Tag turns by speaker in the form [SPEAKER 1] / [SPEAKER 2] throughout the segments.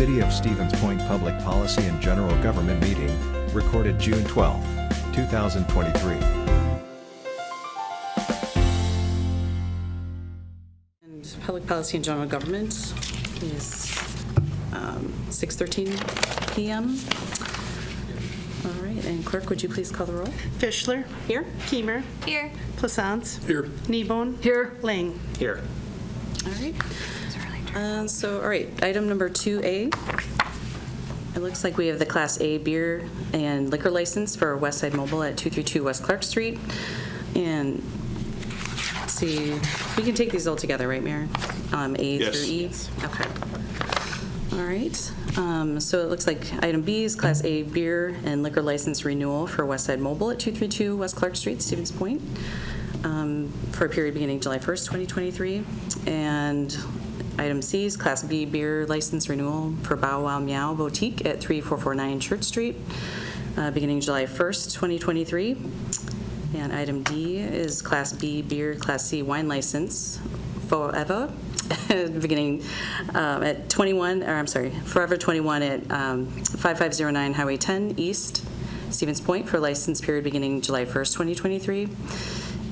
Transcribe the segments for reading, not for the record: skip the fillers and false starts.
[SPEAKER 1] City of Stevens Point Public Policy and General Government Meeting, recorded June 12, 2023.
[SPEAKER 2] And Public Policy and General Government is 6:13 p.m. All right, and clerk, would you please call the roll?
[SPEAKER 3] Fischler.
[SPEAKER 2] Here.
[SPEAKER 3] Kiemer.
[SPEAKER 4] Here.
[SPEAKER 3] Plassance.
[SPEAKER 5] Here.
[SPEAKER 3] Kneebone.
[SPEAKER 4] Here.
[SPEAKER 3] Lang.
[SPEAKER 5] Here.
[SPEAKER 2] All right. All right, item number 2A. It looks like we have the Class A beer and liquor license for Westside Mobile at 232 West Clark Street. And let's see, we can take these all together, right, Mayor? A through E? Okay. All right. So it looks like item B is Class A beer and liquor license renewal for Westside Mobile at 232 West Clark Street, Stevens Point, for a period beginning July 1st, 2023. And item C is Class B beer license renewal for Bow Wow Meow Boutique at 3449 Church Street, beginning July 1st, 2023. And item D is Class B beer, Class C wine license, Forever, beginning at Forever 21 at 5509 Highway 10 East, Stevens Point, for a license period beginning July 1st, 2023.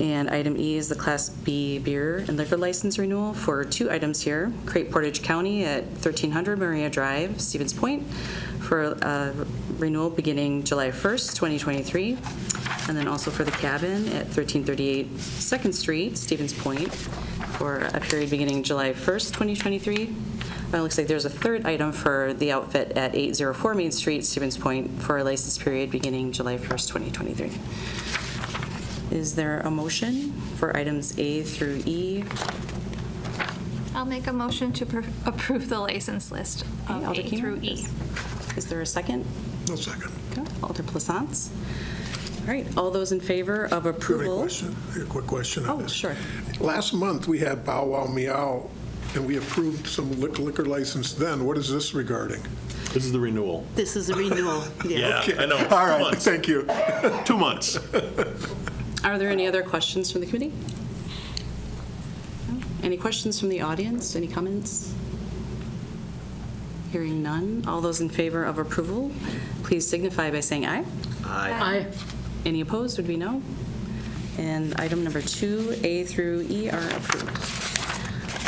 [SPEAKER 2] And item E is the Class B beer and liquor license renewal for two items here. Crate Portage County at 1300 Maria Drive, Stevens Point, for renewal beginning July 1st, 2023. And then also for the Cabin at 1338 2nd Street, Stevens Point, for a period beginning July 1st, 2023. It looks like there's a third item for the Outfit at 804 Main Street, Stevens Point, for a license period beginning July 1st, 2023. Is there a motion for items A through E?
[SPEAKER 4] I'll make a motion to approve the license list of
[SPEAKER 2] Alder
[SPEAKER 4] A
[SPEAKER 2] Keener,
[SPEAKER 4] through E.
[SPEAKER 2] Is there a second?
[SPEAKER 5] No second.
[SPEAKER 2] Okay. Alder Plassance. All right, all those in favor of
[SPEAKER 5] Do you have any
[SPEAKER 2] approval?
[SPEAKER 5] question? A quick question on
[SPEAKER 2] Oh,
[SPEAKER 5] this.
[SPEAKER 2] sure.
[SPEAKER 5] Last month, we had Bow Wow Meow, and we approved some liquor license then. What is this regarding?
[SPEAKER 6] This is the renewal.
[SPEAKER 3] This is a renewal.
[SPEAKER 6] Yeah, I know.
[SPEAKER 5] All right,
[SPEAKER 6] 2 months.
[SPEAKER 5] thank you.
[SPEAKER 6] 2 months.
[SPEAKER 2] Are there any other questions from the committee? No? Any questions from the audience? Any comments? Hearing none. All those in favor of approval, please signify by saying aye.
[SPEAKER 4] Aye.
[SPEAKER 2] Any opposed would be no. And item number 2, A through E, are approved.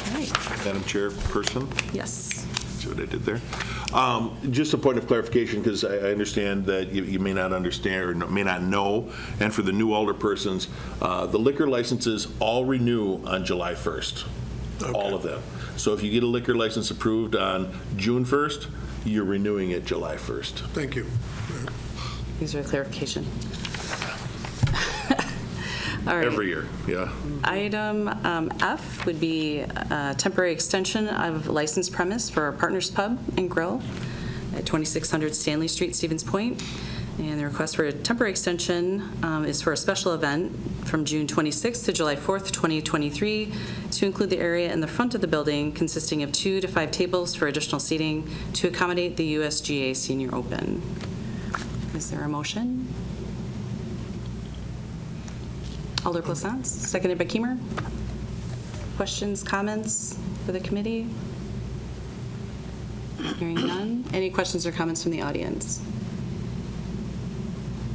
[SPEAKER 2] All right.
[SPEAKER 6] Madam Chairperson,
[SPEAKER 2] Yes.
[SPEAKER 6] see what I did there? Just a point of clarification, because I understand that you may not understand or may not know, and for the new alderpersons, the liquor licenses all renew on July 1st, all of them. So if you get a liquor license approved on June 1st, you're renewing it July 1st.
[SPEAKER 5] Thank you.
[SPEAKER 2] These are clarification. All right.
[SPEAKER 6] Every year, yeah.
[SPEAKER 2] Item F would be a temporary extension of licensed premise for our Partners Pub and Grill at 2600 Stanley Street, Stevens Point. And the request for a temporary extension is for a special event from June 26th to July 4th, 2023, to include the area in the front of the building consisting of 2 to 5 tables for additional seating to accommodate the USGA Senior Open. Is there a motion? Alder Plassance, seconded by Kiemer. Questions, comments for the committee? Hearing none. Any questions or comments from the audience?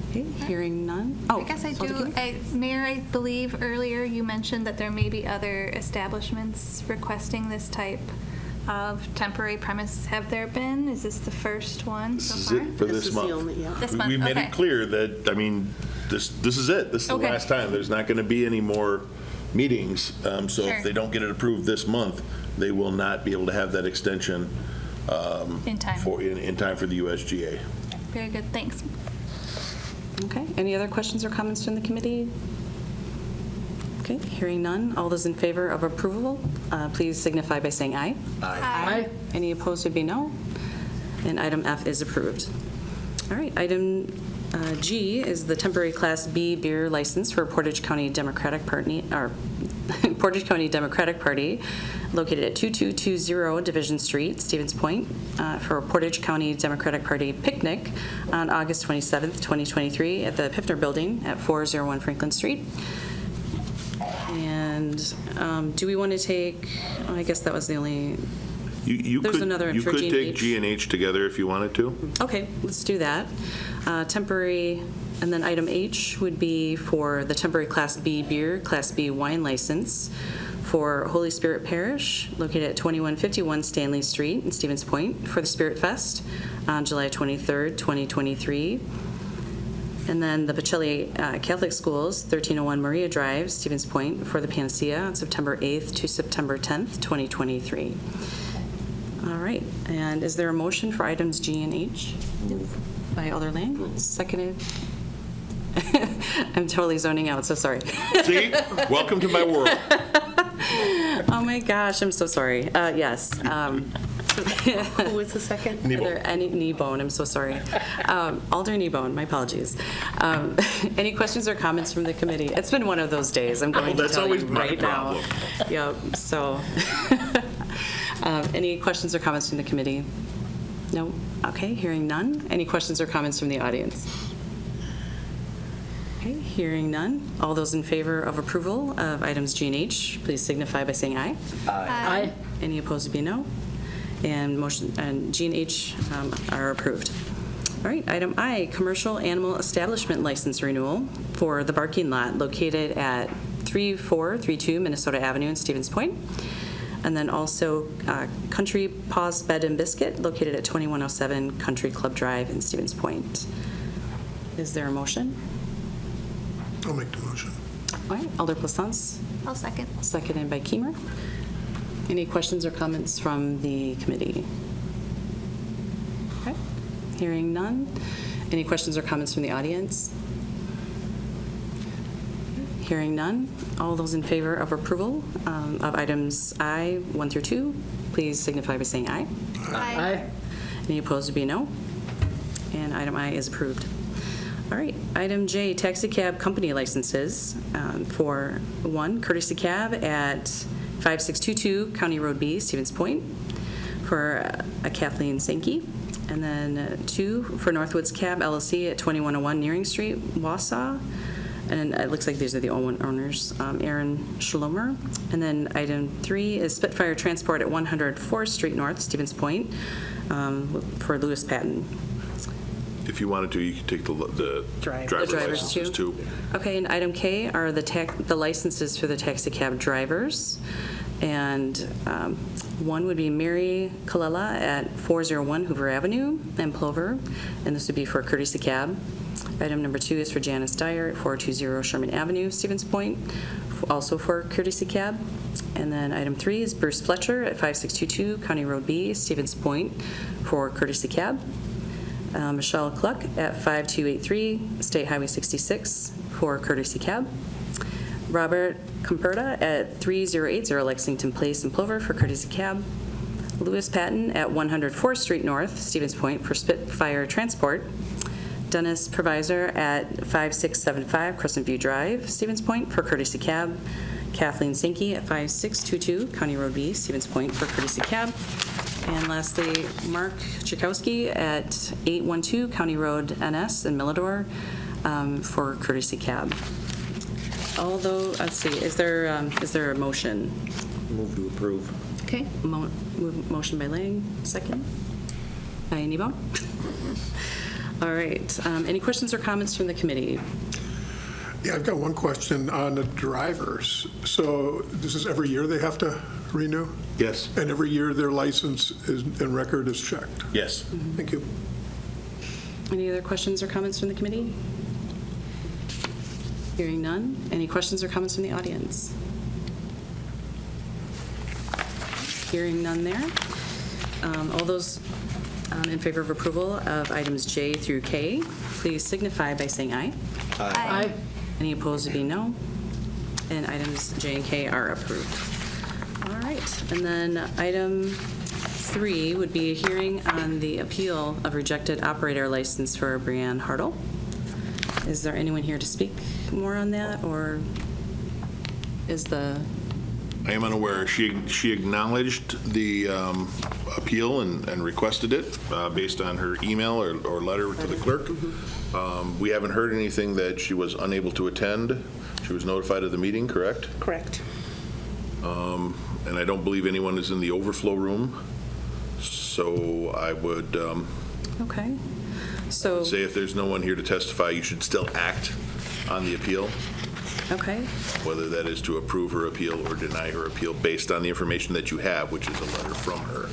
[SPEAKER 2] Okay, hearing none. Oh,
[SPEAKER 4] I guess I
[SPEAKER 2] Alder
[SPEAKER 4] do.
[SPEAKER 2] Kiemer?
[SPEAKER 4] Mayor, I believe earlier you mentioned that there may be other establishments requesting this type of temporary premise. Have there been? Is this the first one
[SPEAKER 6] This
[SPEAKER 4] so
[SPEAKER 6] is
[SPEAKER 4] far?
[SPEAKER 6] it for
[SPEAKER 3] This
[SPEAKER 6] this
[SPEAKER 3] is the
[SPEAKER 6] month.
[SPEAKER 3] only, yeah.
[SPEAKER 4] This month,
[SPEAKER 6] We made
[SPEAKER 4] okay.
[SPEAKER 6] it clear that, I mean, this is it. This is the
[SPEAKER 4] Okay.
[SPEAKER 6] last time. There's not going to be any more meetings. So
[SPEAKER 4] Sure.
[SPEAKER 6] if they don't get it approved this month, they will not be able to have that extension
[SPEAKER 4] In time.
[SPEAKER 6] in time for the USGA.
[SPEAKER 4] Very good, thanks.
[SPEAKER 2] Okay, any other questions or comments from the committee? Okay, hearing none. All those in favor of approval, please signify by saying aye.
[SPEAKER 4] Aye.
[SPEAKER 2] Any opposed would be no. And item F is approved. All right, item G is the temporary Class B beer license for Portage County Democratic Party, or Portage County Democratic Party, located at 2220 Division Street, Stevens Point, for a Portage County Democratic Party picnic on August 27th, 2023, at the Piffner Building at 401 Franklin Street. And do we want to take, I guess that was the only
[SPEAKER 6] You
[SPEAKER 2] There's another
[SPEAKER 6] you
[SPEAKER 2] for
[SPEAKER 6] could
[SPEAKER 2] G and
[SPEAKER 6] take
[SPEAKER 2] H.
[SPEAKER 6] G and H together if you wanted to.
[SPEAKER 2] Okay, let's do that. Temporary, and then item H would be for the temporary Class B beer, Class B wine license for Holy Spirit Parish, located at 2151 Stanley Street in Stevens Point, for the Spirit Fest on July 23rd, 2023. And then the Pacelli Catholic Schools, 1301 Maria Drive, Stevens Point, for the Panacea on September 8th to September 10th, 2023. All right, and is there a motion for items G and H? By Alder Lang, seconded. I'm totally zoning out, so sorry.
[SPEAKER 6] See? Welcome to my world.
[SPEAKER 2] Oh my gosh, I'm so sorry. Yes.
[SPEAKER 3] Who was the second?
[SPEAKER 2] Are there any Kneebone? I'm so sorry. Alder Kneebone, my apologies. Any questions or comments from the committee? It's been one of those days, I'm going to
[SPEAKER 6] that's
[SPEAKER 2] tell you
[SPEAKER 6] always my
[SPEAKER 2] right now. Yep, so. Any questions or comments from the committee? No? Okay, hearing none. Any questions or comments from the audience? Okay, hearing none. All those in favor of approval of items G and H, please signify by saying aye.
[SPEAKER 4] Aye.
[SPEAKER 2] Any opposed would be no. And motion, and G and H are approved. All right, item I, commercial animal establishment license renewal for the Barking Lot located at 3432 Minnesota Avenue in Stevens Point. And then also Country Paws Bed and Biscuit located at 2107 Country Club Drive in Stevens Point. Is there a motion?
[SPEAKER 5] I'll make the motion.
[SPEAKER 2] All right, Alder Plaisance,
[SPEAKER 4] I'll second.
[SPEAKER 2] seconded by Keemer. Any questions or comments from the committee? Okay, hearing none. Any questions or comments from the audience? Hearing none. All those in favor of approval of items I, 1 through 2, please signify by saying aye.
[SPEAKER 4] Aye.
[SPEAKER 2] Any opposed would be no. And item I is approved. All right, item J, taxi cab company licenses for one, Courtesy Cab at 5622 County Road B, Stevens Point, for Kathleen Sankey. And then 2, for Northwoods Cab LLC at 2101 Nearing Street, Wausau. And it looks like these are the owners, Aaron Shlomer. And then item 3 is Spitfire Transport at 100 4th Street North, Stevens Point, for Lewis Patton.
[SPEAKER 6] If you wanted to, you could take the driver
[SPEAKER 2] drivers
[SPEAKER 6] licenses too.
[SPEAKER 2] Okay, and item K are the licenses for the taxi cab drivers. And one would be Mary Kallela at 401 Hoover Avenue in Plover, and this would be for Courtesy Cab. Item number 2 is for Janice Dyer at 420 Sherman Avenue, Stevens Point, also for Courtesy Cab. And then item 3 is Bruce Fletcher at 5622 County Road B, Stevens Point, for Courtesy Cab. Michelle Cluck at 5283 State Highway 66 for Courtesy Cab. Robert Comperta at 3080 Lexington Place in Plover for Courtesy Cab. Lewis Patton at 100 4th Street North, Stevens Point, for Spitfire Transport. Dennis Provisor at 5675 Crescent View Drive, Stevens Point, for Courtesy Cab. Kathleen Sankey at 5622 County Road B, Stevens Point, for Courtesy Cab. And lastly, Mark Chakowski at 812 County Road NS in Millador, for Courtesy Cab. Although, let's see, is there a motion?
[SPEAKER 7] Move to approve.
[SPEAKER 4] Okay.
[SPEAKER 2] Motion by Lang, second. By Kneebone. All right. Any questions or comments from the committee?
[SPEAKER 5] Yeah, I've got one question on the drivers. So this is every year they have to renew?
[SPEAKER 6] Yes.
[SPEAKER 5] And every year their license and record is checked?
[SPEAKER 6] Yes.
[SPEAKER 5] Thank you.
[SPEAKER 2] Any other questions or comments from the committee? Hearing none. Any questions or comments from the audience? Hearing none there. All those in favor of approval of items J through K, please signify by saying aye.
[SPEAKER 4] Aye.
[SPEAKER 2] Any opposed would be no. And items J and K are approved. All right. And then item 3 would be a hearing on the appeal of rejected operator license for Brianne Hartle. Is there anyone here to speak more on that, or is the...
[SPEAKER 6] I am unaware. She acknowledged the appeal and requested it based on her email or letter to the clerk. We haven't heard anything that she was unable to attend. She was notified of the meeting, correct?
[SPEAKER 3] Correct.
[SPEAKER 6] And I don't believe anyone is in the overflow room. So I would
[SPEAKER 2] Okay. So,
[SPEAKER 6] say if there's no one here to testify, you should still act on the appeal,
[SPEAKER 2] okay.
[SPEAKER 6] whether that is to approve her appeal or deny her appeal based on the information that you have, which is a letter from her.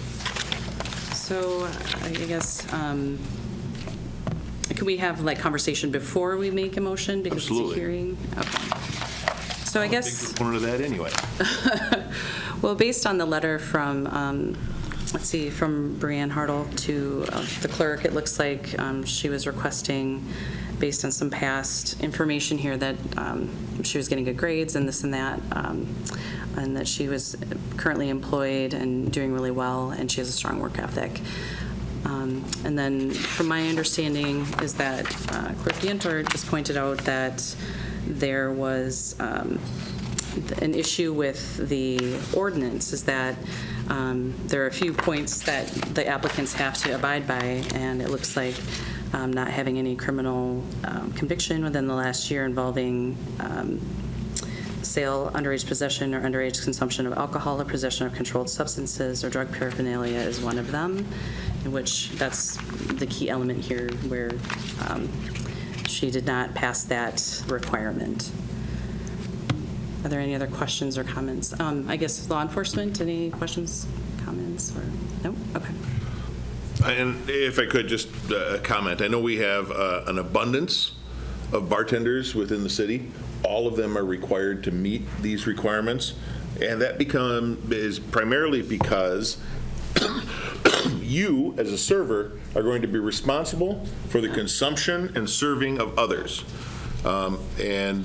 [SPEAKER 2] So I guess, can we have like conversation before we make a motion? Because
[SPEAKER 6] Absolutely.
[SPEAKER 2] it's a hearing? Okay. So I
[SPEAKER 6] Big
[SPEAKER 2] guess,
[SPEAKER 6] proponent of that anyway.
[SPEAKER 2] well, based on the letter from, let's see, from Brianne Hartle to the clerk, it looks like she was requesting, based on some past information here, that she was getting good grades and this and that, and that she was currently employed and doing really well, and she has a strong work ethic. And then, from my understanding, is that Clerk Yantor just pointed out that there was an issue with the ordinance, is that there are a few points that the applicants have to abide by, and it looks like not having any criminal conviction within the last year involving sale, underage possession, or underage consumption of alcohol, or possession of controlled substances or drug paraphernalia is one of them, in which that's the key element here, where she did not pass that requirement. Are there any other questions or comments? I guess law enforcement, any questions, comments, or, no? Okay.
[SPEAKER 6] And if I could just comment, I know we have an abundance of bartenders within the city. All of them are required to meet these requirements, and that is primarily because you, as a server, are going to be responsible for the consumption and serving of others. And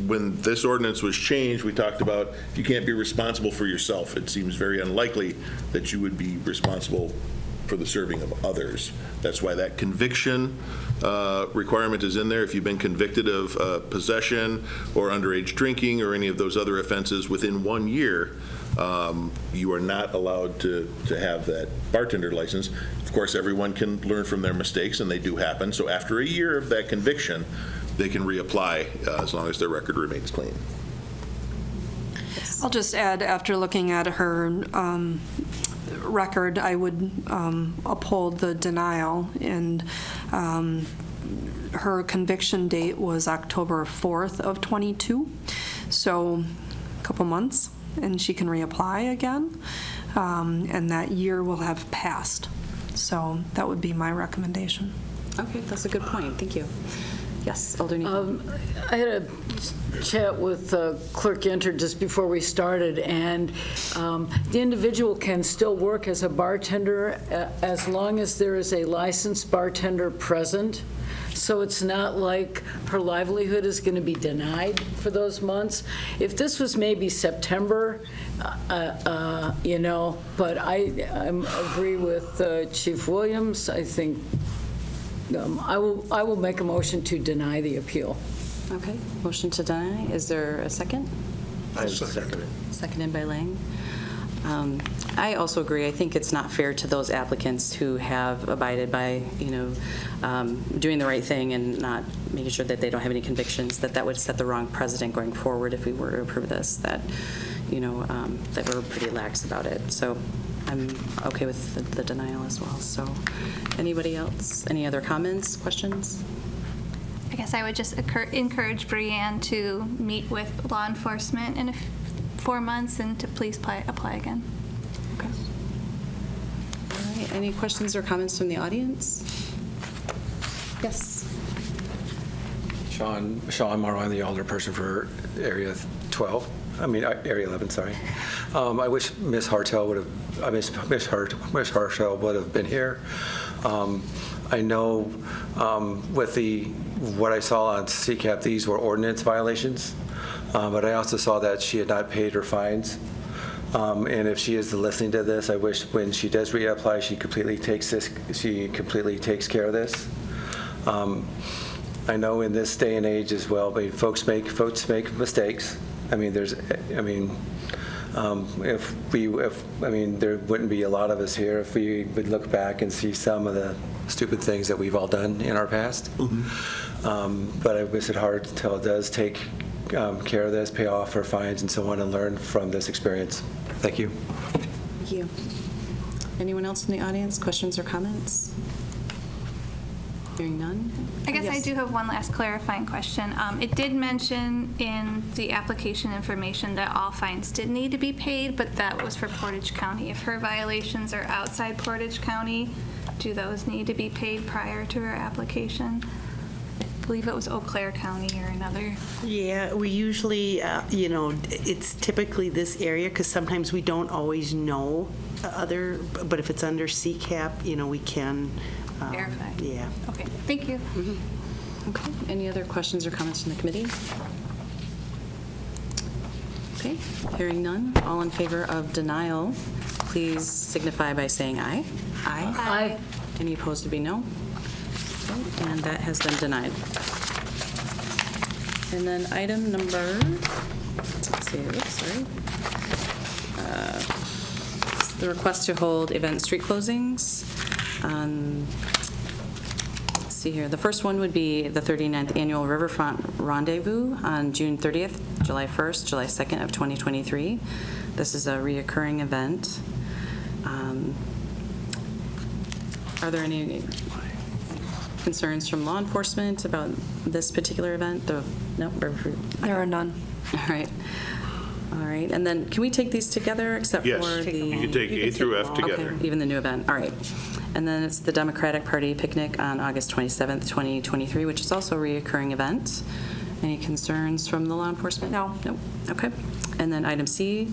[SPEAKER 6] when this ordinance was changed, we talked about if you can't be responsible for yourself, it seems very unlikely that you would be responsible for the serving of others. That's why that conviction requirement is in there. If you've been convicted of possession or underage drinking or any of those other offenses within 1 year, you are not allowed to have that bartender license. Of course, everyone can learn from their mistakes, and they do happen. So after a year of that conviction, they can reapply as long as their record remains clean.
[SPEAKER 7] I'll just add, after looking at her record, I would uphold the denial, and her conviction date was October 4th of '22, so a couple months, and she can reapply again, and that year will have passed. So that would be my recommendation.
[SPEAKER 2] Okay, that's a good point. Thank you. Yes, Alder Neal.
[SPEAKER 3] I had a chat with Clerk Yantor just before we started, and the individual can still work as a bartender as long as there is a licensed bartender present. So it's not like her livelihood is going to be denied for those months. If this was maybe September, but I agree with Chief Williams. I think I will make a motion to deny the appeal.
[SPEAKER 2] Okay, motion to deny. Is there a second?
[SPEAKER 5] I'll second it.
[SPEAKER 2] Seconded by Lang. I also agree. I think it's not fair to those applicants who have abided by, doing the right thing and not making sure that they don't have any convictions, that would set the wrong precedent going forward if we were to approve this, that we're pretty lax about it. So I'm okay with the denial as well. So anybody else? Any other comments, questions?
[SPEAKER 4] I guess I would just encourage Brianne to meet with law enforcement in 4 months and to please apply again.
[SPEAKER 2] Okay. All right, any questions or comments from the audience? Yes.
[SPEAKER 8] Sean Morrow, I'm the alderperson for Area 11, sorry. I wish Ms. Hartel would have, Ms. Hartel would have been here. I know with what I saw on CCAP, these were ordinance violations, but I also saw that she had not paid her fines. And if she is listening to this, I wish when she does reapply, she completely takes care of this. I know in this day and age as well, but folks make mistakes. There wouldn't be a lot of us here if we would look back and see some of the stupid things that we've all done in our past. Mm-hmm. But I wish it hard until it does take care of this, pay off our fines and so on, and learn from this experience. Thank you.
[SPEAKER 2] Thank you. Anyone else in the audience, questions or comments? Hearing none?
[SPEAKER 4] I guess I
[SPEAKER 2] Yes.
[SPEAKER 4] do have one last clarifying question. It did mention in the application information that all fines did need to be paid, but that was for Portage County. If her violations are outside Portage County, do those need to be paid prior to her application? I believe it was Eau Claire County or another.
[SPEAKER 9] Yeah, we usually, it's typically this area, because sometimes we don't always know other, but if it's under CCAP, we can.
[SPEAKER 4] Verify.
[SPEAKER 9] Yeah.
[SPEAKER 4] Okay, thank you.
[SPEAKER 2] Okay, any other questions or comments from the committee? Okay, hearing none. All in favor of denial, please signify by saying aye. Aye.
[SPEAKER 3] Aye.
[SPEAKER 2] Any opposed to be no? Okay, and that has been denied. And then item number, let's see, sorry. The request to hold event street closings. Let's see here. The first one would be the 39th Annual Riverfront Rendezvous on June 30th, July 1st, July 2nd of 2023. This is a reoccurring event. Are there any concerns from law enforcement about this particular event? No?
[SPEAKER 7] There are none.
[SPEAKER 2] All right. All right. And then can we take these together except
[SPEAKER 6] Yes,
[SPEAKER 2] for the...
[SPEAKER 6] you can take A through F together.
[SPEAKER 2] Okay, even the new event. All right. And then it's the Democratic Party picnic on August 27th, 2023, which is also a reoccurring event. Any concerns from the law enforcement?
[SPEAKER 7] No.
[SPEAKER 2] Nope. Okay. And then item C,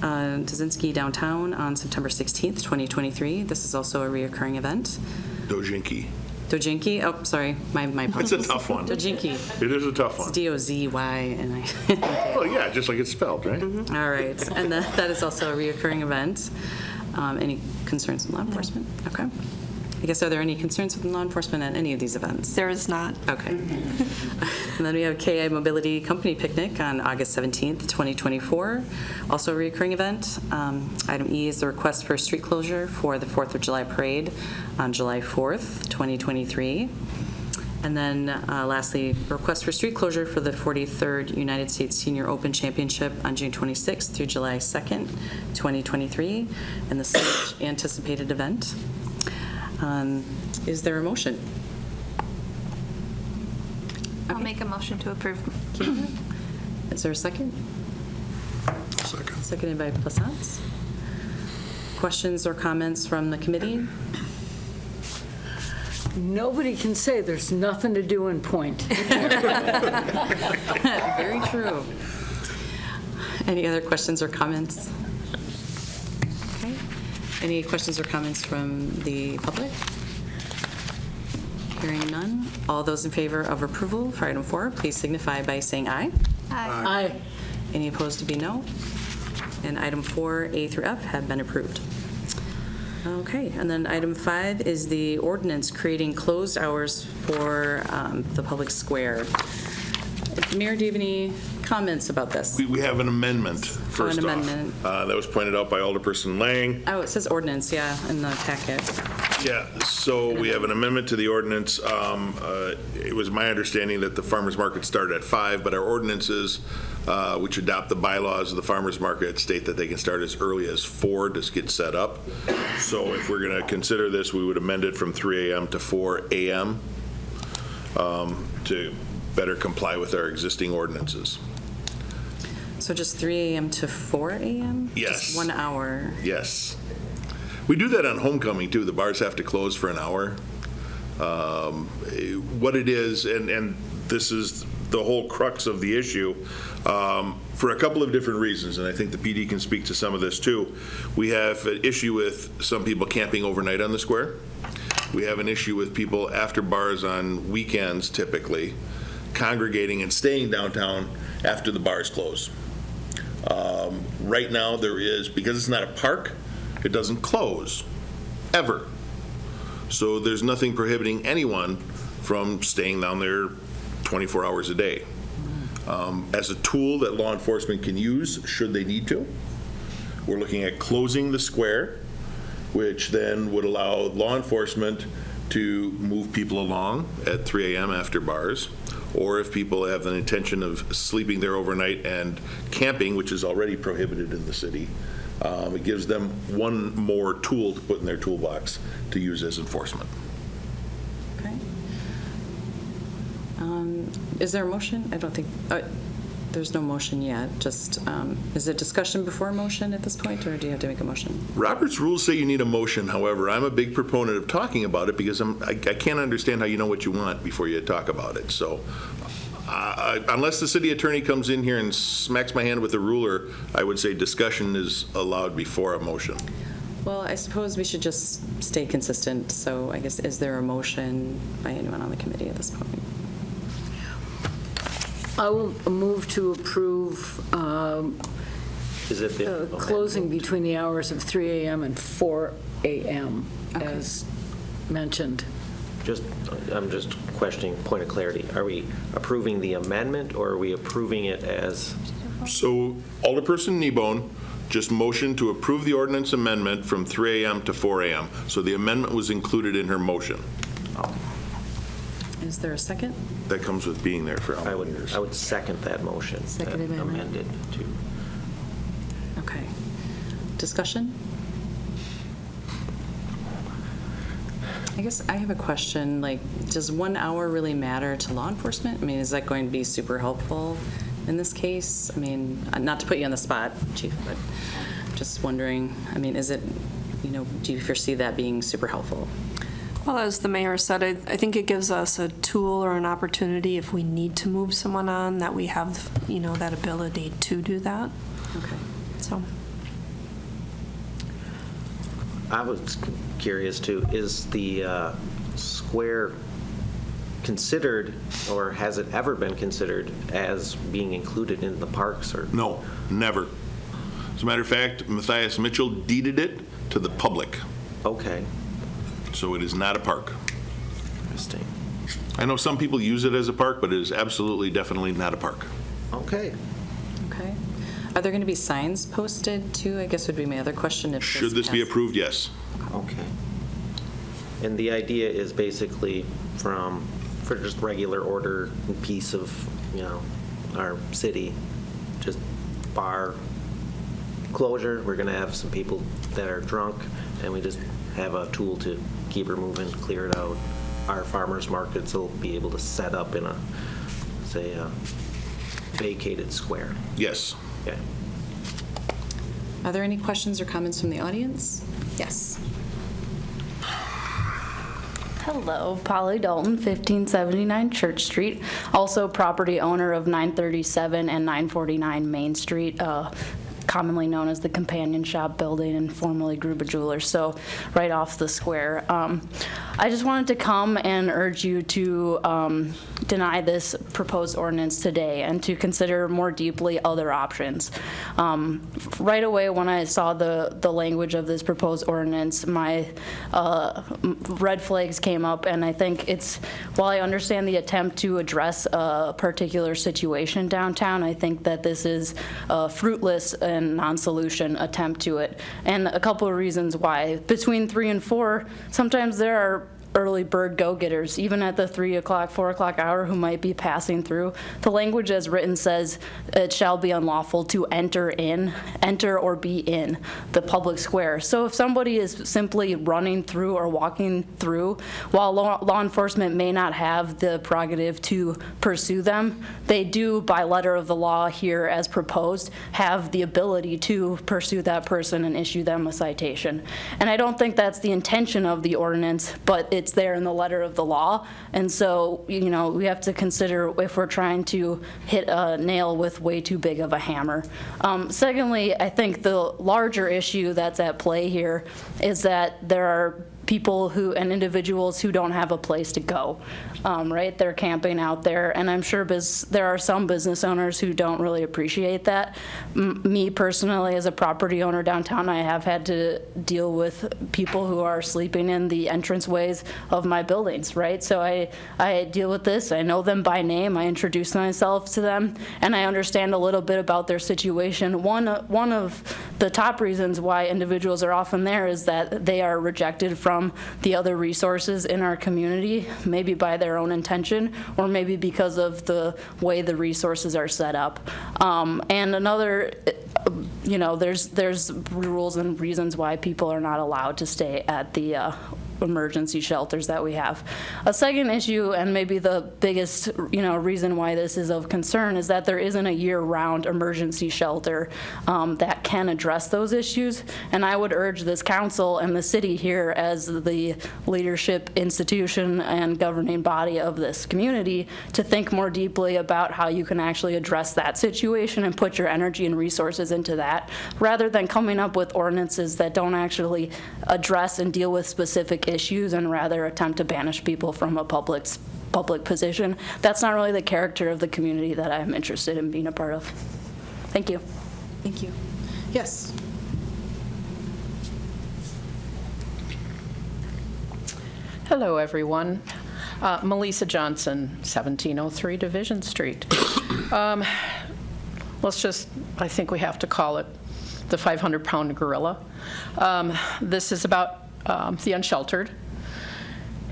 [SPEAKER 2] Dzinski Downtown on September 16th, 2023. This is also a reoccurring event.
[SPEAKER 6] Dojinki.
[SPEAKER 2] Dojinki, oh, sorry, my
[SPEAKER 6] It's
[SPEAKER 2] apologies.
[SPEAKER 6] a tough one.
[SPEAKER 2] Dojinki.
[SPEAKER 6] It is a tough
[SPEAKER 2] It's
[SPEAKER 6] one.
[SPEAKER 2] D-O-Z-Y, and I...
[SPEAKER 6] Well, yeah, just like it's spelled, right?
[SPEAKER 2] All right, and that is also a reoccurring event. Any concerns from law enforcement? Okay. I guess, are there any concerns with law enforcement at any of these events?
[SPEAKER 7] There is not.
[SPEAKER 2] Okay. And then we have KI Mobility Company Picnic on August 17th, 2024, also a reoccurring event. Item E is the request for street closure for the 4th of July Parade on July 4th, 2023. And then lastly, request for street closure for the 43rd United States Senior Open Championship on June 26th through July 2nd, 2023, and the such anticipated event. Is there a motion?
[SPEAKER 4] I'll make a motion to approve.
[SPEAKER 2] Is there a second?
[SPEAKER 5] Second.
[SPEAKER 2] Seconded by Plassance. Questions or comments from the committee?
[SPEAKER 3] Nobody can say there's nothing to do in Point.
[SPEAKER 2] Very true. Any other questions or comments? Okay. Any questions or comments from the public? Hearing none. All those in favor of approval for item 4, please signify by saying aye.
[SPEAKER 3] Aye.
[SPEAKER 2] Any opposed to be no? And item 4, A through F, have been approved. Okay, and then item 5 is the ordinance creating closed hours for the public square. Mayor, do you have any comments about this?
[SPEAKER 6] We have an amendment, first off.
[SPEAKER 2] amendment.
[SPEAKER 6] That was pointed out by Alderperson Lang.
[SPEAKER 2] Oh, it says ordinance, yeah, in the packet.
[SPEAKER 6] Yeah, so we have an amendment to the ordinance. It was my understanding that the farmer's market started at 5, but our ordinances, which adopt the bylaws of the farmer's market, state that they can start as early as 4 to get set up. So if we're going to consider this, we would amend it from 3 a.m. to 4 a.m. To better comply with our existing ordinances.
[SPEAKER 2] So just 3 a.m. to 4 a.m.?
[SPEAKER 6] Yes.
[SPEAKER 2] Just 1 hour?
[SPEAKER 6] Yes. We do that on homecoming, too. The bars have to close for an hour. What it is, and this is the whole crux of the issue, for a couple of different reasons, and I think the PD can speak to some of this, too. We have an issue with some people camping overnight on the square. We have an issue with people after bars on weekends, typically, congregating and staying downtown after the bars close. Right now, there is, because it's not a park, it doesn't close, ever. So there's nothing prohibiting anyone from staying down there 24 hours a day. As a tool that law enforcement can use, should they need to, we're looking at closing the square, which then would allow law enforcement to move people along at 3 a.m. after bars, or if people have an intention of sleeping there overnight and camping, which is already prohibited in the city, It gives them one more tool to put in their toolbox to use as enforcement.
[SPEAKER 2] Okay. Is there a motion? I don't think, there's no motion yet, just, is it discussion before a motion at this point, or do you have to make a motion?
[SPEAKER 6] Robert's rules say you need a motion. However, I'm a big proponent of talking about it because I can't understand how you know what you want before you talk about it. So unless the city attorney comes in here and smacks my hand with a ruler, I would say discussion is allowed before a motion.
[SPEAKER 2] Well, I suppose we should just stay consistent, so I guess, is there a motion by anyone on the committee at this point?
[SPEAKER 3] I will move to approve
[SPEAKER 10] Is it the
[SPEAKER 3] closing between the hours of 3 a.m. and 4 a.m., as mentioned.
[SPEAKER 10] I'm just questioning, point of clarity. Are we approving the amendment, or are we approving it as?
[SPEAKER 6] So Alderperson Kneebone just motioned to approve the ordinance amendment from 3 a.m. to 4 a.m. So the amendment was included in her motion.
[SPEAKER 2] Is there a second?
[SPEAKER 6] That comes with being there for how
[SPEAKER 10] I
[SPEAKER 6] many years?
[SPEAKER 10] would second that motion.
[SPEAKER 2] Second
[SPEAKER 10] that
[SPEAKER 2] amendment.
[SPEAKER 10] amended to.
[SPEAKER 2] Okay. Discussion? I guess I have a question, like, does 1 hour really matter to law enforcement? I mean, is that going to be super helpful in this case? I mean, not to put you on the spot, Chief, but just wondering, I mean, is it, do you foresee that being super helpful?
[SPEAKER 7] Well, as the mayor said, I think it gives us a tool or an opportunity if we need to move someone on, that we have, that ability to do that.
[SPEAKER 2] Okay.
[SPEAKER 7] So.
[SPEAKER 10] I was curious too, is the square considered, or has it ever been considered as being included in the parks? Or
[SPEAKER 6] No, never. As a matter of fact, Matthias Mitchell deeded it to the public,
[SPEAKER 10] Okay,
[SPEAKER 6] so it is not a park.
[SPEAKER 10] interesting.
[SPEAKER 6] I know some people use it as a park, but it is absolutely, definitely not a park.
[SPEAKER 10] Okay.
[SPEAKER 2] Okay. Are there going to be signs posted too? I guess would be my other question. If
[SPEAKER 6] Should this be
[SPEAKER 2] passes.
[SPEAKER 6] approved? Yes.
[SPEAKER 10] Okay. And the idea is basically for just regular order and peace of, our city, just bar closure. We're going to have some people that are drunk, and we just have a tool to keep her moving, clear it out. Our farmers markets will be able to set up in a vacated square.
[SPEAKER 6] Yes.
[SPEAKER 10] Okay.
[SPEAKER 2] Are there any questions or comments from the audience? Yes.
[SPEAKER 11] Hello, Polly Dalton, 1579 Church Street, also property owner of 937 and 949 Main Street, commonly known as the Companion Shop Building and formerly Gruba Jewelers, so right off the square. I just wanted to come and urge you to deny this proposed ordinance today and to consider more deeply other options. Right away when I saw the language of this proposed ordinance, my red flags came up, and I think while I understand the attempt to address a particular situation downtown, I think that this is fruitless and non-solution attempt to it. And a couple of reasons why. Between 3 and 4, sometimes there are early bird go-getters, even at the 3 o'clock, 4 o'clock hour, who might be passing through. The language as written says it shall be unlawful to enter or be in the public square. So if somebody is simply running through or walking through, while law enforcement may not have the prerogative to pursue them, they do, by letter of the law here as proposed, have the ability to pursue that person and issue them a citation. And I don't think that's the intention of the ordinance, but it's there in the letter of the law. And so, we have to consider if we're trying to hit a nail with way too big of a hammer. Secondly, I think the larger issue that's at play here is that there are people and individuals who don't have a place to go, right? They're camping out there, and I'm sure there are some business owners who don't really appreciate that. Me personally, as a property owner downtown, I have had to deal with people who are sleeping in the entranceways of my buildings, right? So I deal with this. I know them by name. I introduce myself to them, and I understand a little bit about their situation. One of the top reasons why individuals are often there is that they are rejected from the other resources in our community, maybe by their own intention, or maybe because of the way the resources are set up. And another there's rules and reasons why people are not allowed to stay at the emergency shelters that we have. A second issue, and maybe the biggest, reason why this is of concern, is that there isn't a year-round emergency shelter that can address those issues. And I would urge this council and the city here, as the leadership institution and governing body of this community, to think more deeply about how you can actually address that situation and put your energy and resources into that, rather than coming up with ordinances that don't actually address and deal with specific issues and rather attempt to banish people from a public position. That's not really the character of the community that I'm interested in being a part of. Thank you.
[SPEAKER 2] Thank you. Yes.
[SPEAKER 12] Hello, everyone. Melissa Johnson, 1703 Division Street. Let's just, I think we have to call it the 500-pound gorilla. This is about the unsheltered.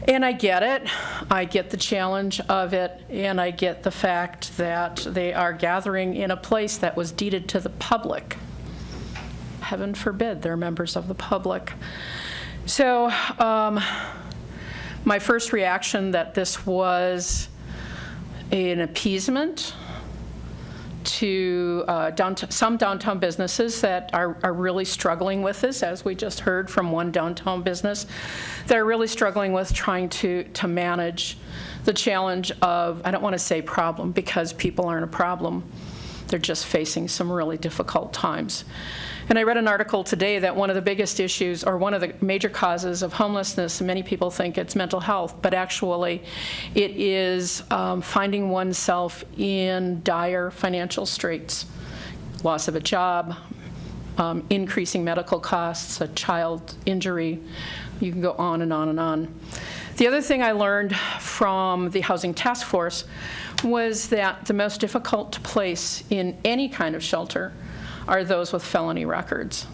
[SPEAKER 12] And I get it. I get the challenge of it, and I get the fact that they are gathering in a place that was deeded to the public. Heaven forbid they're members of the public. So my first reaction that this was an appeasement to some downtown businesses that are really struggling with this, as we just heard from one downtown business. They're really struggling with trying to manage the challenge of, I don't want to say problem, because people aren't a problem. They're just facing some really difficult times. And I read an article today that one of the biggest issues, or one of the major causes of homelessness, many people think it's mental health, but actually it is finding oneself in dire financial straits. Loss of a job, increasing medical costs, a child injury, you can go on and on and on. The other thing I learned from the Housing Task Force was that the most difficult to place in any kind of shelter are those with felony records.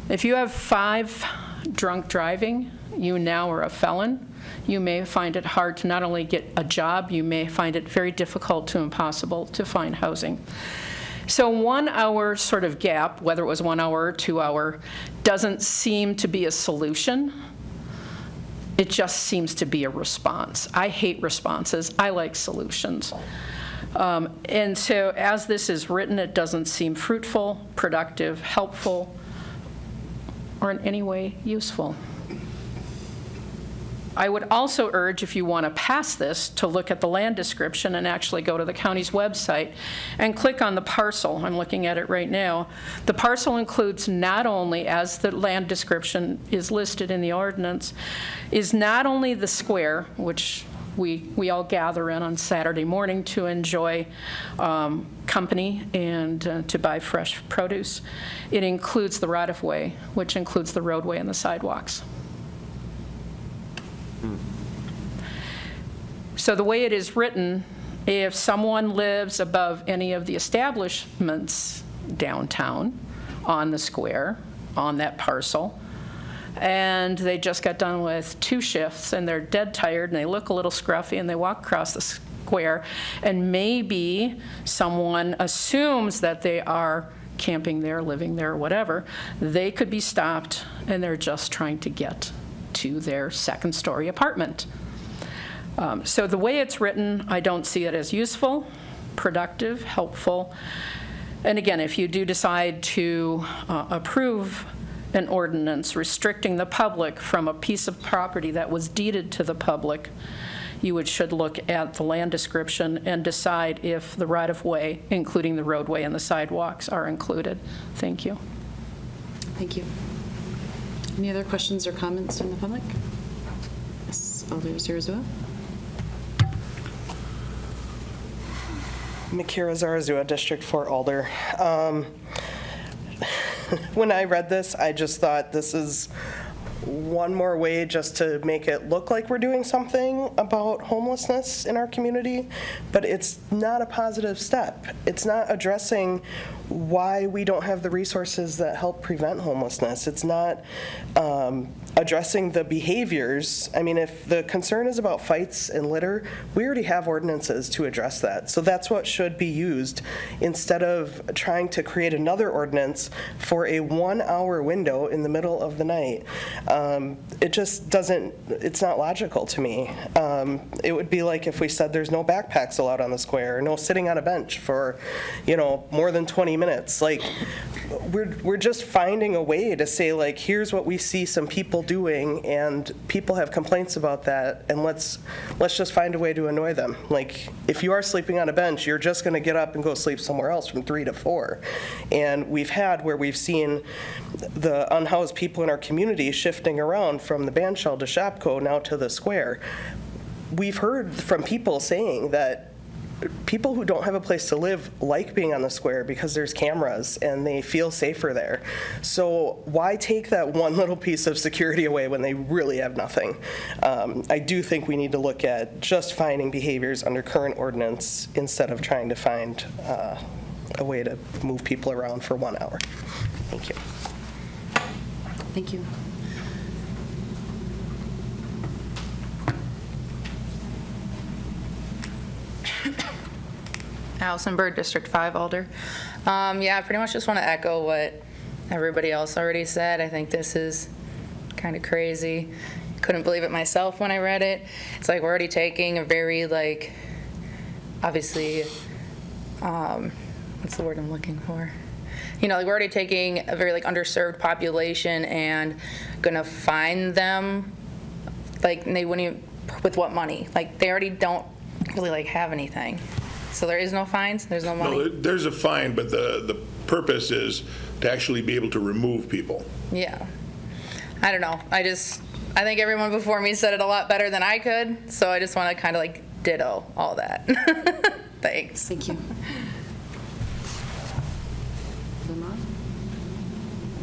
[SPEAKER 12] If you have 5 drunk driving, you now are a felon. You may find it hard to not only get a job, you may find it very difficult to impossible to find housing. So 1 hour sort of gap, whether it was 1 hour or 2 hour, doesn't seem to be a solution. It just seems to be a response. I hate responses. I like solutions. And so as this is written, it doesn't seem fruitful, productive, helpful, or in any way useful. I would also urge, if you want to pass this, to look at the land description and actually go to the county's website and click on the parcel. I'm looking at it right now. The parcel includes not only, as the land description is listed in the ordinance, is not only the square, which we all gather in on Saturday morning to enjoy company and to buy fresh produce. It includes the right-of-way, which includes the roadway and the sidewalks. So the way it is written, if someone lives above any of the establishments downtown on the square, on that parcel, and they just got done with 2 shifts and they're dead tired and they look a little scruffy and they walk across the square, and maybe someone assumes that they are camping there, living there, whatever, they could be stopped and they're just trying to get to their 2nd-story apartment. So the way it's written, I don't see it as useful, productive, helpful. And again, if you do decide to approve an ordinance restricting the public from a piece of property that was deeded to the public, you should look at the land description and decide if the right-of-way, including the roadway and the sidewalks, are included. Thank you.
[SPEAKER 2] Thank you. Any other questions or comments from the public? Yes, Alder Zarazua.
[SPEAKER 13] Makira Zarazua, District 4 Alder. When I read this, I just thought this is one more way just to make it look like we're doing something about homelessness in our community, but it's not a positive step. It's not addressing why we don't have the resources that help prevent homelessness. It's not addressing the behaviors. I mean, if the concern is about fights and litter, we already have ordinances to address that. So that's what should be used instead of trying to create another ordinance for a 1-hour window in the middle of the night. It just doesn't, it's not logical to me. It would be like if we said there's no backpacks allowed on the square, or no sitting on a bench for, more than 20 minutes. Like, we're just finding a way to say, like, here's what we see some people doing, and people have complaints about that, and let's just find a way to annoy them. Like, if you are sleeping on a bench, you're just going to get up and go sleep somewhere else from 3 to 4. And we've had where we've seen the unhoused people in our community shifting around from the band shell to Shopko, now to the square. We've heard from people saying that people who don't have a place to live like being on the square because there's cameras and they feel safer there. So why take that one little piece of security away when they really have nothing? I do think we need to look at just finding behaviors under current ordinance instead of trying to find a way to move people around for 1 hour. Thank you.
[SPEAKER 2] Thank you.
[SPEAKER 14] Allison Bird, District 5 Alder. Yeah, I pretty much just want to echo what everybody else already said. I think this is kind of crazy. Couldn't believe it myself when I read it. It's like we're already taking a very, like, obviously, what's the word I'm looking for? Like, we're already taking a very, like, underserved population and gonna fine them, like, and they wouldn't even, with what money? Like, they already don't really, like, have anything. So there is no fines? There's no money?
[SPEAKER 6] No, there's a fine, but the purpose is to actually be able to remove people.
[SPEAKER 14] Yeah. I don't know. I think everyone before me said it a lot better than I could, so I just want to kind of like ditto all that. Thanks.
[SPEAKER 2] Thank you.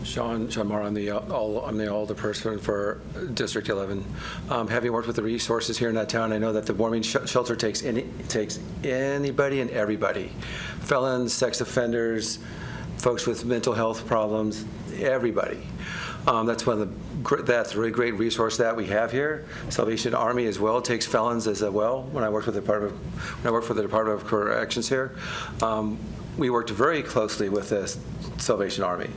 [SPEAKER 8] Sean Marr, I'm the alderperson for District 11. Having worked with the resources here in that town, I know that the warming shelter takes anybody and everybody. Felons, sex offenders, folks with mental health problems, everybody. That's a really great resource that we have here. Salvation Army as well takes felons as well. When I worked for the Department of Corrections here, we worked very closely with the Salvation Army.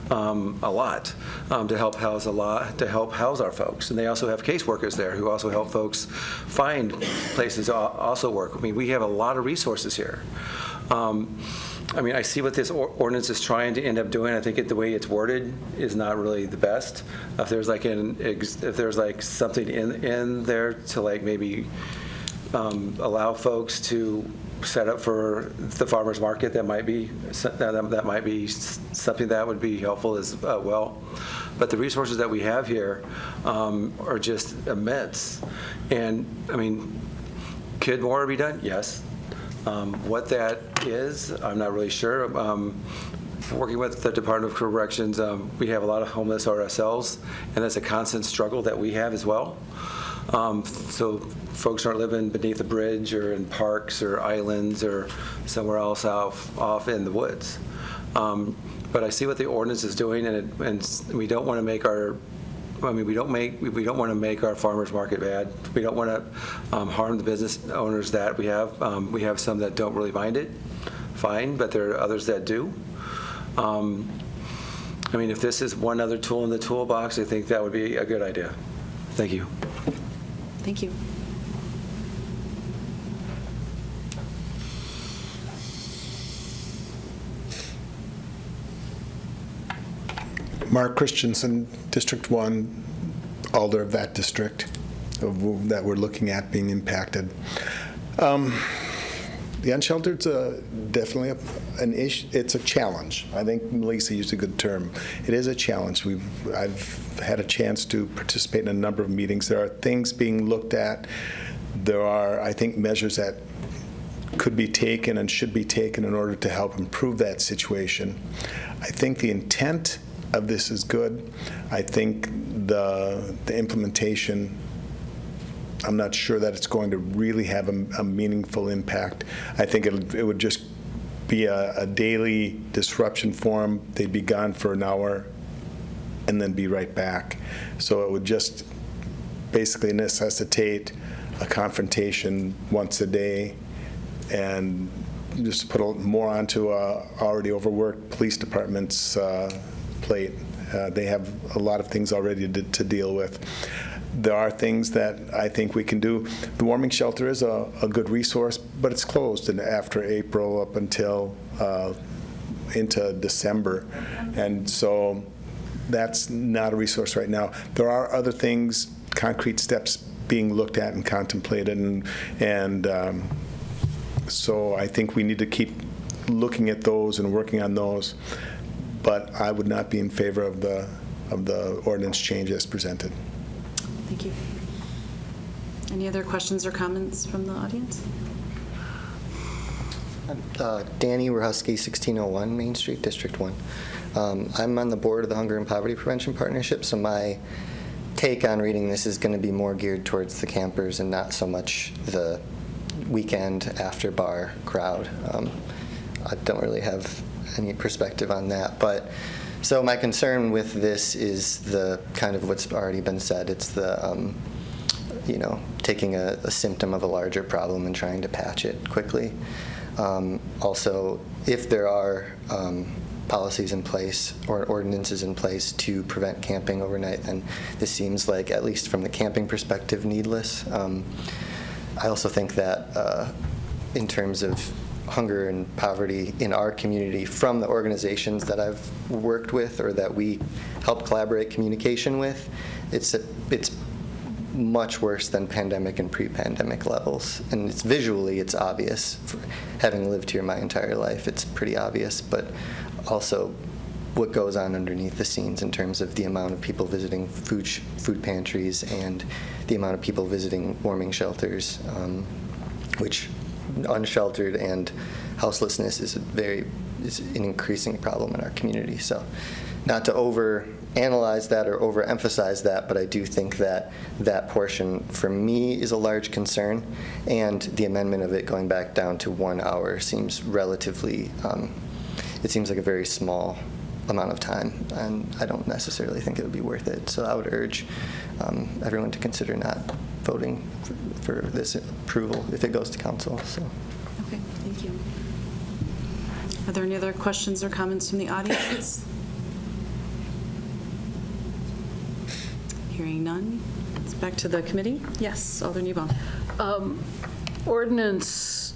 [SPEAKER 8] A lot to help house our folks, and they also have caseworkers there who also help folks find places to also work. I mean, we have a lot of resources here. I mean, I see what this ordinance is trying to end up doing. I think the way it's worded is not really the best. If there's like something in there to like maybe allow folks to set up for the farmers market, that might be something that would be helpful as well. But the resources that we have here are just immense. And I mean, could more be done? Yes. What that is, I'm not really sure. Working with the Department of Corrections, we have a lot of homeless ourselves, and that's a constant struggle that we have as well. So folks aren't living beneath a bridge or in parks or islands or somewhere else off in the woods. But I see what the ordinance is doing, and we don't want to make we don't want to make our farmers market bad. We don't want to harm the business owners that we have. We have some that don't really mind it, fine, but there are others that do. I mean, if this is one other tool in the toolbox, I think that would be a good idea. Thank you.
[SPEAKER 2] Thank you.
[SPEAKER 15] Mark Christensen, District 1, Alder of that district that we're looking at being impacted. The unsheltered's definitely an issue. It's a challenge. I think Lisa used a good term. It is a challenge. I've had a chance to participate in a number of meetings. There are things being looked at. There are, I think, measures that could be taken and should be taken in order to help improve that situation. I think the intent of this is good. I think the implementation, I'm not sure that it's going to really have a meaningful impact. I think it would just be a daily disruption for them. They'd be gone for an hour and then be right back. So it would just basically necessitate a confrontation once a day and just put more onto a already overworked police department's plate. They have a lot of things already to deal with. There are things that I think we can do. The warming shelter is a good resource, but it's closed after April up until into December. And so that's not a resource right now. There are other things, concrete steps being looked at and contemplated, and so I think we need to keep looking at those and working on those. But I would not be in favor of the ordinance change as presented.
[SPEAKER 2] Thank you. Any other questions or comments from the audience?
[SPEAKER 16] Danny Rohusky, 1601 Main Street, District 1. I'm on the board of the Hunger and Poverty Prevention Partnership, so my take on reading this is going to be more geared towards the campers and not so much the weekend after bar crowd. I don't really have any perspective on that, but so my concern with this is the kind of what's already been said. It's the taking a symptom of a larger problem and trying to patch it quickly. Also, if there are policies in place or ordinances in place to prevent camping overnight, then this seems like, at least from the camping perspective, needless. I also think that in terms of hunger and poverty in our community, from the organizations that I've worked with or that we help collaborate communication with, it's much worse than pandemic and pre-pandemic levels. And it's visually, it's obvious. Having lived here my entire life, it's pretty obvious, but also what goes on underneath the scenes in terms of the amount of people visiting food pantries and the amount of people visiting warming shelters, which unsheltered and houselessness is an increasing problem in our community. So not to overanalyze that or overemphasize that, but I do think that that portion for me is a large concern, and the amendment of it going back down to 1 hour seems relatively, it seems like a very small amount of time, and I don't necessarily think it would be worth it. So I would urge everyone to consider not voting for this approval if it goes to council. So.
[SPEAKER 2] Okay, thank you. Are there any other questions or comments from the audience? Hearing none. It's back to the committee. Yes, Alder Newbaum.
[SPEAKER 3] Ordinance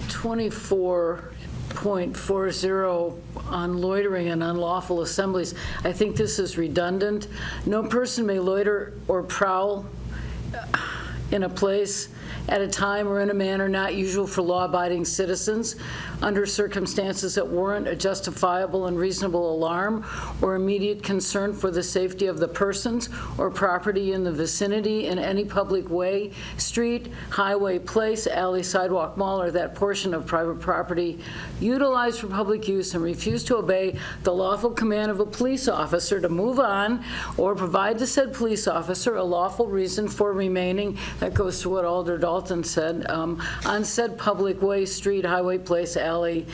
[SPEAKER 3] 24.40 on loitering and unlawful assemblies. I think this is redundant. No person may loiter or prowl in a place at a time or in a manner not usual for law-abiding citizens under circumstances that warrant a justifiable and reasonable alarm or immediate concern for the safety of the persons or property in the vicinity in any public way, street, highway, place, alley, sidewalk, mall, or that portion of private property utilized for public use, and refuse to obey the lawful command of a police officer to move on or provide to said police officer a lawful reason for remaining. That goes to what Alder Dalton said, on said public way, street, highway, place, alley,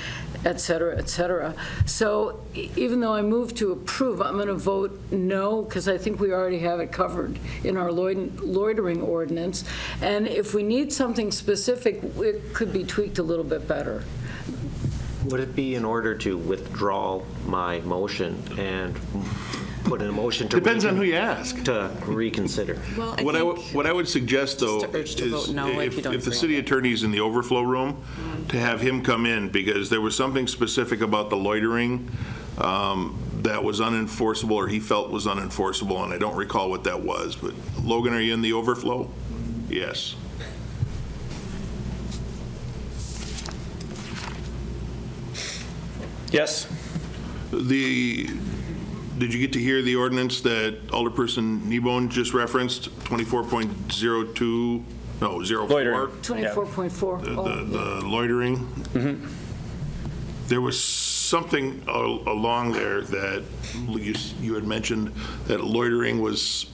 [SPEAKER 3] et cetera, et cetera. So even though I move to approve, I'm going to vote no, because I think we already have it covered in our loitering ordinance. And if we need something specific, it could be tweaked a little bit better.
[SPEAKER 10] Would it be in order to withdraw my motion and put in a motion to
[SPEAKER 6] Depends on who you ask.
[SPEAKER 10] To reconsider?
[SPEAKER 2] Well,
[SPEAKER 6] What I would suggest, though,
[SPEAKER 2] Just to urge to vote no if you don't
[SPEAKER 6] if the
[SPEAKER 2] agree.
[SPEAKER 6] city attorney's in the overflow room, to have him come in, because there was something specific about the loitering that was unenforceable, or he felt was unenforceable, and I don't recall what that was. But Logan, are you in the overflow? Yes.
[SPEAKER 8] Yes.
[SPEAKER 6] Did you get to hear the ordinance that Alderperson Kneebone just referenced, 24.02, no, 04?
[SPEAKER 3] Loitering. 24.4.
[SPEAKER 6] The loitering. There was something along there that you had mentioned that loitering was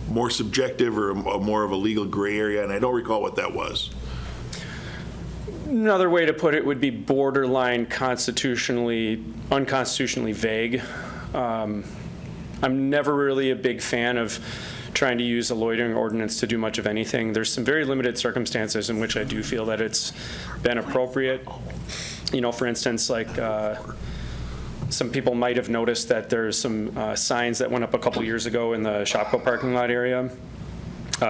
[SPEAKER 6] more subjective or more of a legal gray area, and I don't recall what that was.
[SPEAKER 17] Another way to put it would be borderline unconstitutionally vague. I'm never really a big fan of trying to use a loitering ordinance to do much of anything. There's some very limited circumstances in which I do feel that it's been appropriate. You know, for instance, like some people might have noticed that there's some signs that went up a couple years ago in the Shopko parking lot area,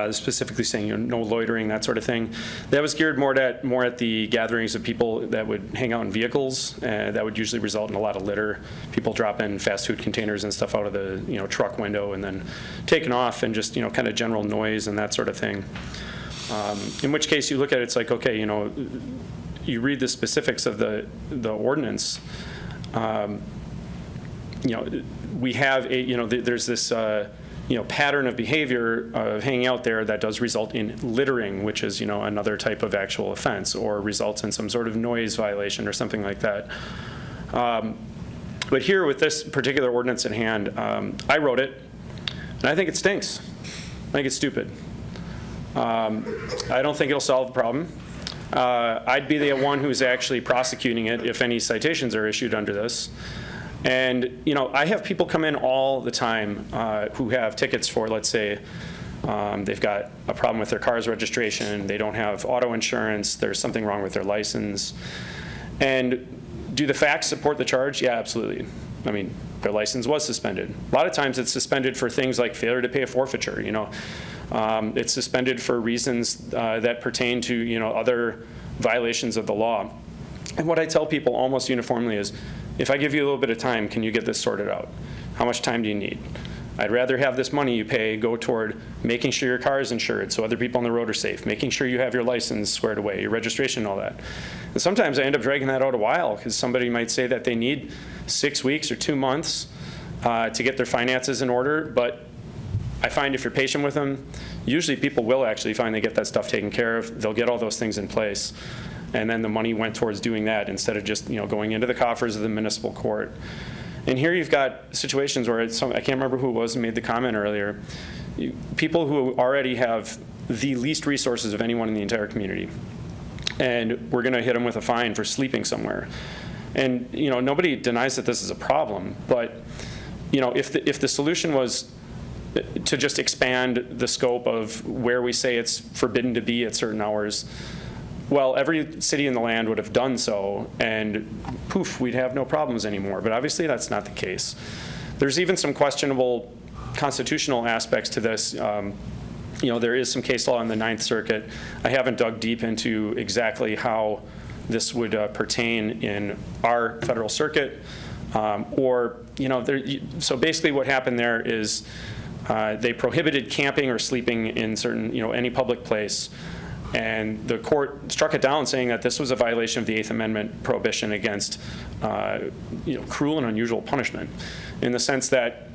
[SPEAKER 17] specifically saying, you know, no loitering, that sort of thing. That was geared more at the gatherings of people that would hang out in vehicles. That would usually result in a lot of litter. People dropping fast food containers and stuff out of the, you know, truck window and then taking off, and just, you know, kind of general noise and that sort of thing. In which case you look at it, it's like, okay, you know, you read the specifics of the ordinance. You know, we have there's this pattern of behavior of hanging out there that does result in littering, which is, you know, another type of actual offense, or results in some sort of noise violation or something like that. But here with this particular ordinance at hand, I wrote it, and I think it stinks. I think it's stupid. I don't think it'll solve the problem. I'd be the one who's actually prosecuting it if any citations are issued under this. And, you know, I have people come in all the time who have tickets for, let's say, they've got a problem with their car's registration, they don't have auto insurance, there's something wrong with their license. And do the facts support the charge? Yeah, absolutely. I mean, their license was suspended. A lot of times it's suspended for things like failure to pay a forfeiture, you know. It's suspended for reasons that pertain to, you know, other violations of the law. And what I tell people almost uniformly is, if I give you a little bit of time, can you get this sorted out? How much time do you need? I'd rather have this money you pay go toward making sure your car is insured so other people on the road are safe, making sure you have your license squared away, your registration and all that. And sometimes I end up dragging that out a while because somebody might say that they need 6 weeks or 2 months to get their finances in order, but I find if you're patient with them, usually people will actually finally get that stuff taken care of. They'll get all those things in place. And then the money went towards doing that instead of just, you know, going into the coffers of the municipal court. And here you've got situations where I can't remember who it was who made the comment earlier. People who already have the least resources of anyone in the entire community. And we're going to hit them with a fine for sleeping somewhere. And, you know, nobody denies that this is a problem. But, you know, if the solution was to just expand the scope of where we say it's forbidden to be at certain hours, well, every city in the land would have done so, and poof, we'd have no problems anymore. But obviously that's not the case. There's even some questionable constitutional aspects to this. You know, there is some case law in the Ninth Circuit. I haven't dug deep into exactly how this would pertain in our federal circuit. So basically what happened there is they prohibited camping or sleeping in certain, you know, any public place. And the court struck it down, saying that this was a violation of the Eighth Amendment prohibition against cruel and unusual punishment, in the sense that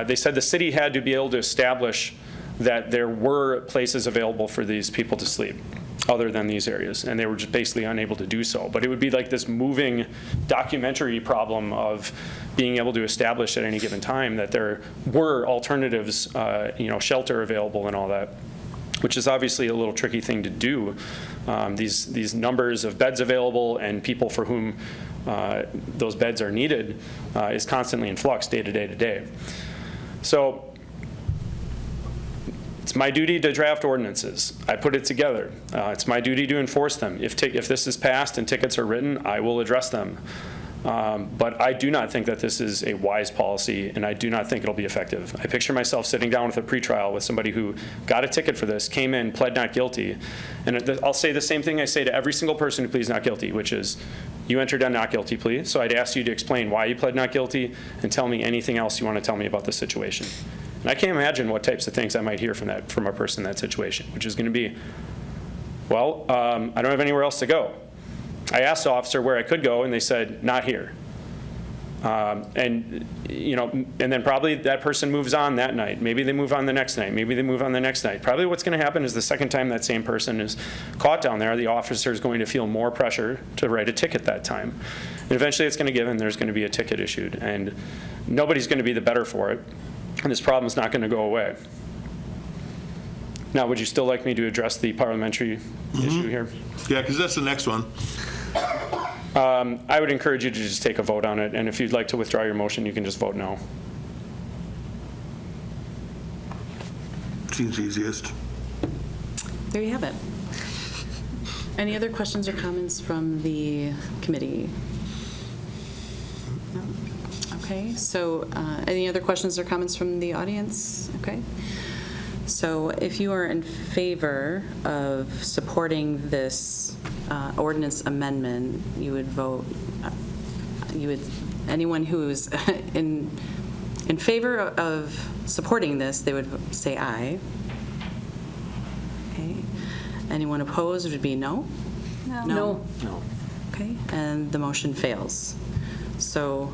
[SPEAKER 17] they said the city had to be able to establish that there were places available for these people to sleep other than these areas, and they were just basically unable to do so. But it would be like this moving documentary problem of being able to establish at any given time that there were alternatives, shelter available and all that, which is obviously a little tricky thing to do. These numbers of beds available and people for whom those beds are needed is constantly in flux day to day to day. So it's my duty to draft ordinances. I put it together. It's my duty to enforce them. If this is passed and tickets are written, I will address them. But I do not think that this is a wise policy, and I do not think it'll be effective. I picture myself sitting down with a pretrial with somebody who got a ticket for this, came in, pled not guilty, and I'll say the same thing I say to every single person who pleads not guilty, which is, you entered a not guilty plea, so I'd ask you to explain why you pled not guilty and tell me anything else you want to tell me about the situation. And I can't imagine what types of things I might hear from a person in that situation, which is going to be, well, I don't have anywhere else to go. I asked the officer where I could go, and they said, not here. And, you know, and then probably that person moves on that night. Maybe they move on the next night. Maybe they move on the next night. Probably what's going to happen is the second time that same person is caught down there, the officer is going to feel more pressure to write a ticket that time. And eventually it's going to give and there's going to be a ticket issued. And nobody's going to be the better for it. And this problem is not going to go away. Now, would you still like me to address the parliamentary issue here?
[SPEAKER 6] Yeah, because that's the next one.
[SPEAKER 17] I would encourage you to just take a vote on it, and if you'd like to withdraw your motion, you can just vote no.
[SPEAKER 6] Seems easiest.
[SPEAKER 2] There you have it. Any other questions or comments from the committee? No? Okay, so any other questions or comments from the audience? Okay. So if you are in favor of supporting this ordinance amendment, you would vote, anyone who's in favor of supporting this, they would say aye. Okay. Anyone opposed would be no?
[SPEAKER 3] No.
[SPEAKER 17] No.
[SPEAKER 2] Okay, and the motion fails. So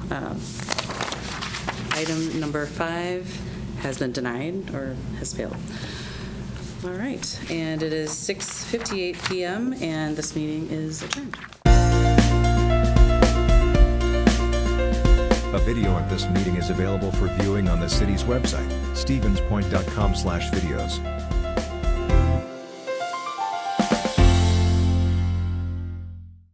[SPEAKER 2] item number 5 has been denied or has failed. All right, and it is 6:58 PM, and this meeting is adjourned.
[SPEAKER 1] A video of this meeting is available for viewing on the city's website, stevenspoint.com/videos.